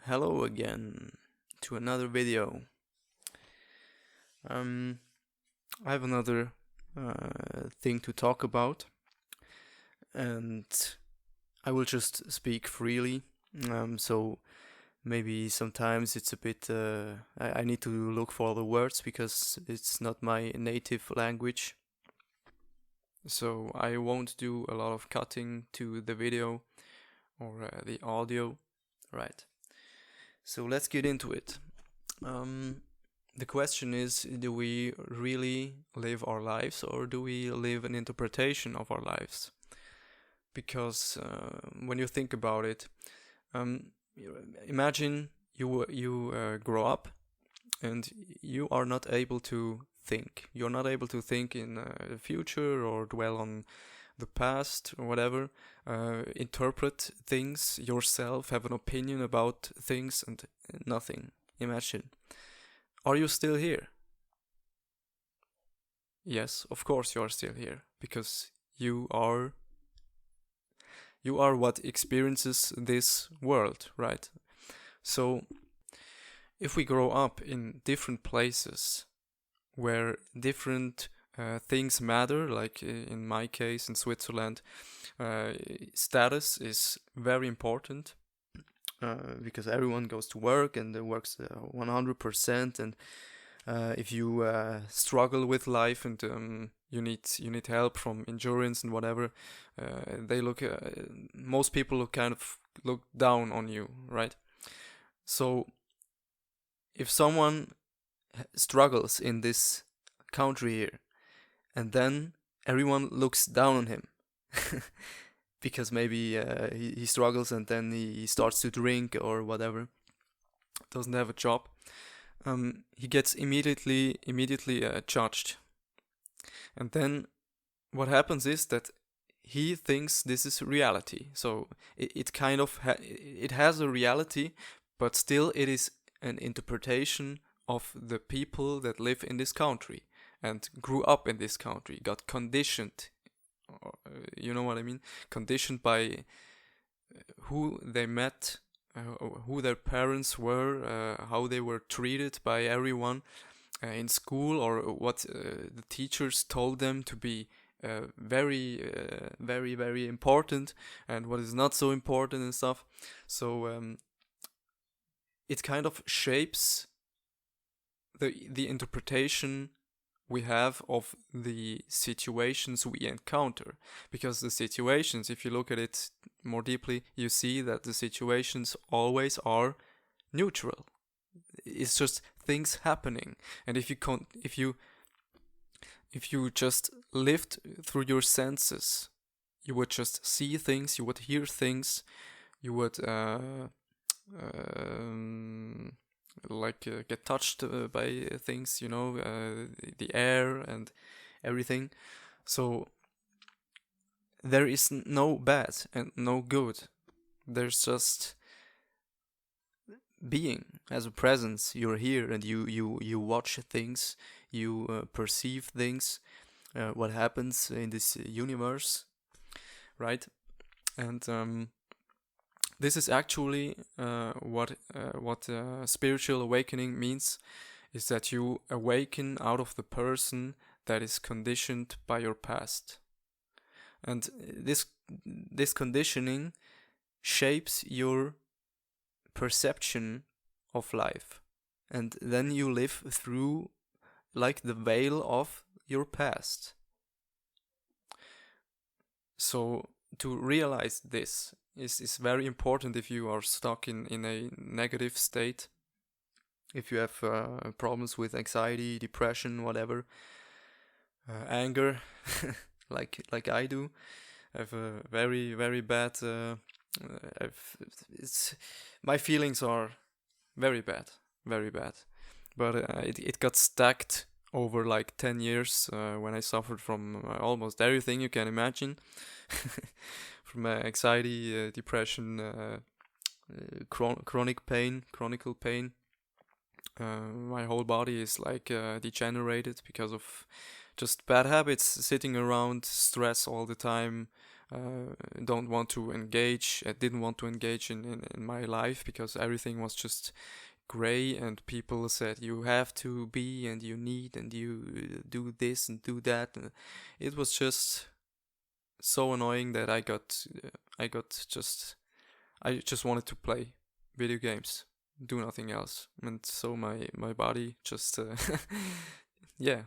Hello again to another video. I have another thing to talk about, and I will just speak freely. So maybe sometimes it's a bit. I need to look for the words because it's not my native language. So I won't do a lot of cutting to the video or the audio, right? So let's get into it. The question is, do we really live our lives, or do we live an interpretation of our lives? Because when you think about it, imagine you grow up and you are not able to think. You're not able to think in the future or dwell on the past or whatever. Interpret things yourself, have an opinion about things, and nothing. Imagine. Are you still here? Yes, of course you are still here, because you are what experiences this world, right? So if we grow up in different places where different things matter, like in my case in Switzerland, status is very important, because everyone goes to work and works 100%, and if you struggle with life and you need help from insurance and whatever, most people kind of look down on you, right? So if someone struggles in this country here, and then everyone looks down on him because maybe he struggles and then he starts to drink or whatever, doesn't have a job, he gets immediately judged. And then what happens is that he thinks this is reality. So it kind of it has a reality, but still it is an interpretation of the people that live in this country and grew up in this country, got conditioned. You know what I mean? Conditioned by who they met, who their parents were, how they were treated by everyone in school, or what the teachers told them to be very important, and what is not so important and stuff. So it kind of shapes the interpretation we have of the situations we encounter. Because the situations, if you look at it more deeply, you see that the situations always are neutral. It's just things happening. And if you just lived through your senses, you would just see things, you would hear things, you would get touched by things, the air and everything. So there is no bad and no good. There's just being as a presence. You're here and you watch things, you perceive things, what happens in this universe, right? And this is actually what spiritual awakening means, is that you awaken out of the person that is conditioned by your past. And this conditioning shapes your perception of life. And then you live through like the veil of your past. So to realize this is very important if you are stuck in a negative state, if you have problems with anxiety, depression, whatever, anger, like I do. I have a very bad. My feelings are very bad, but it got stacked over like 10 years when I suffered from almost everything you can imagine. From anxiety, depression, chronic pain. My whole body is like degenerated because of just bad habits, sitting around, stress all the time, don't want to engage. I didn't want to engage in my life because everything was just gray, and people said you have to be and you need and you do this and do that. And it was just so annoying that I just wanted to play video games, do nothing else, and so my body just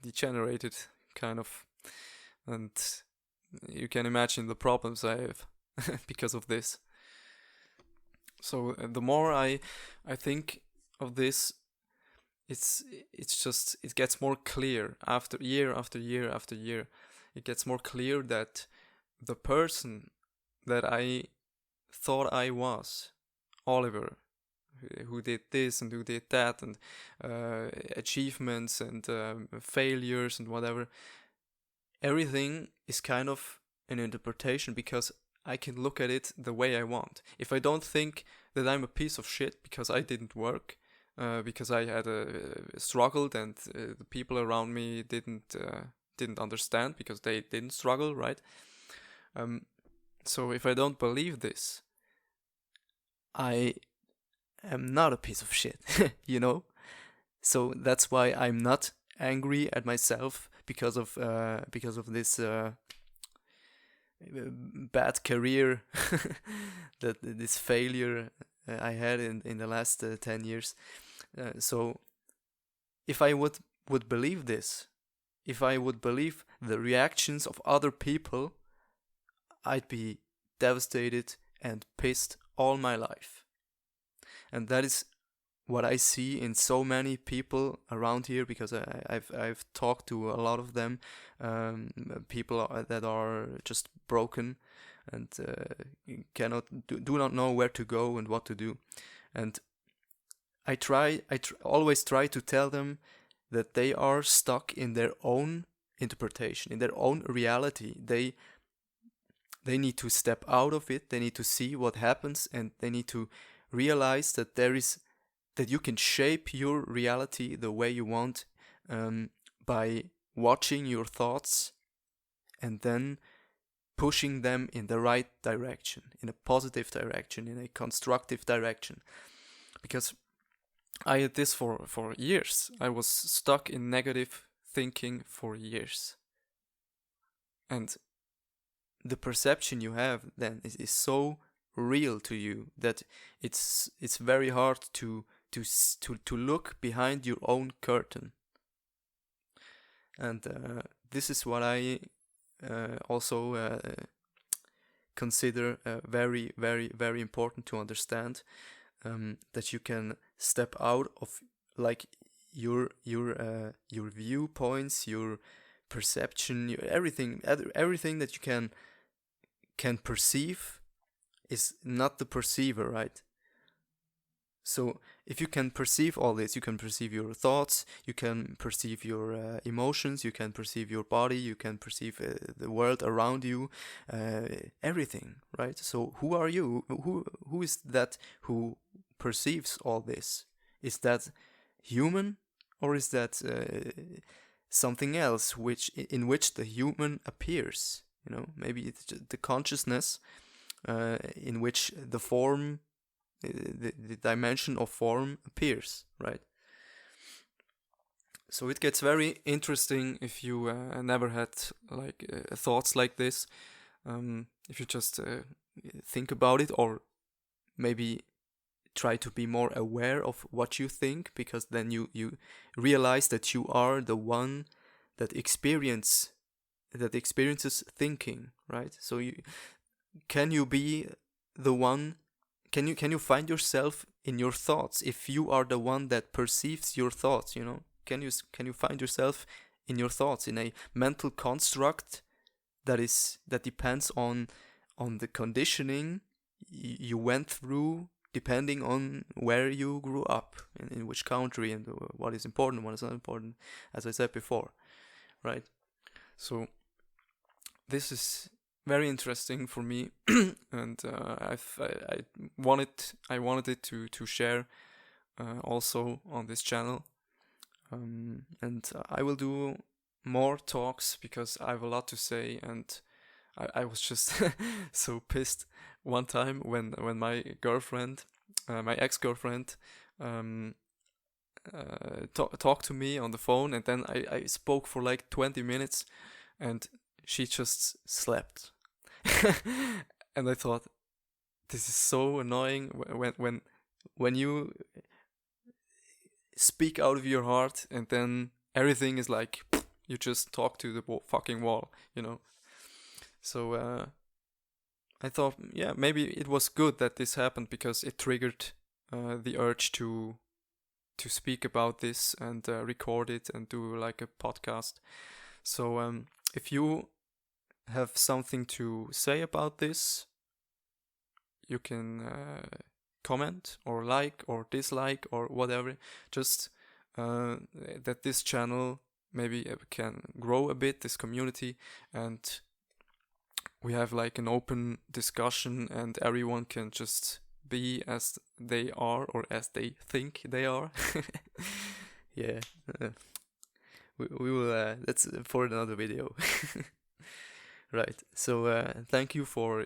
degenerated kind of, and you can imagine the problems I have because of this. So the more I think of this, it gets more clear after year after year after year. It gets more clear that the person that I thought I was, Oliver, who did this and who did that, and achievements and failures and whatever, everything is kind of an interpretation, because I can look at it the way I want. If I don't think that I'm a piece of shit because I didn't work, because I had struggled, and the people around me didn't understand because they didn't struggle, right? So if I don't believe this, I am not a piece of shit, you know? So that's why I'm not angry at myself because of this bad career, that this failure I had in the last 10 years. So if I would believe this, if I would believe the reactions of other people, I'd be devastated and pissed all my life. And that is what I see in so many people around here, because I've talked to a lot of them, people that are just broken and do not know where to go and what to do. And I always try to tell them that they are stuck in their own interpretation, in their own reality. They need to step out of it. They need to see what happens, and they need to realize that that you can shape your reality the way you want, by watching your thoughts and then pushing them in the right direction, in a positive direction, in a constructive direction. Because I had this for years. I was stuck in negative thinking for years. And the perception you have then is so real to you that it's very hard to look behind your own curtain. And this is what I also consider very, very, very important to understand, that you can step out of like your viewpoints, your perception, everything that you can perceive is not the perceiver, right? So if you can perceive all this, you can perceive your thoughts, you can perceive your emotions, you can perceive your body, you can perceive the world around you, everything, right? So who are you? Who is that who perceives all this? Is that human, or is that something else in which the human appears? You know, maybe it's just the consciousness in which the form, the dimension of form appears, right? So it gets very interesting if you never had like thoughts like this. If you just think about it, or maybe try to be more aware of what you think, because then you realize that you are the one that experiences thinking, right? So can you be the one? Can you find yourself in your thoughts if you are the one that perceives your thoughts? You know, can you find yourself in your thoughts, in a mental construct that depends on the conditioning you went through, depending on where you grew up, in which country, and what is important, what is not important, as I said before, right? So this is very interesting for me, and I wanted it to share also on this channel, and I will do more talks because I have a lot to say, and I was just so pissed one time when my girlfriend, my ex-girlfriend, talked to me on the phone, and then I spoke for like 20 minutes, and she just slept. And I thought, this is so annoying when you speak out of your heart, and then everything is like you just talk to the fucking wall, you know. So I thought, yeah, maybe it was good that this happened, because it triggered the urge to speak about this and record it and do like a podcast. So if you have something to say about this, you can comment or like or dislike or whatever. Just that this channel maybe can grow a bit, this community, and we have like an open discussion, and everyone can just be as they are, or as they think they are. Yeah. We will, that's for another video. Right. So thank you for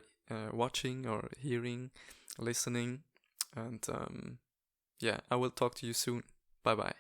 watching or hearing, listening, and yeah, I will talk to you soon. Bye bye.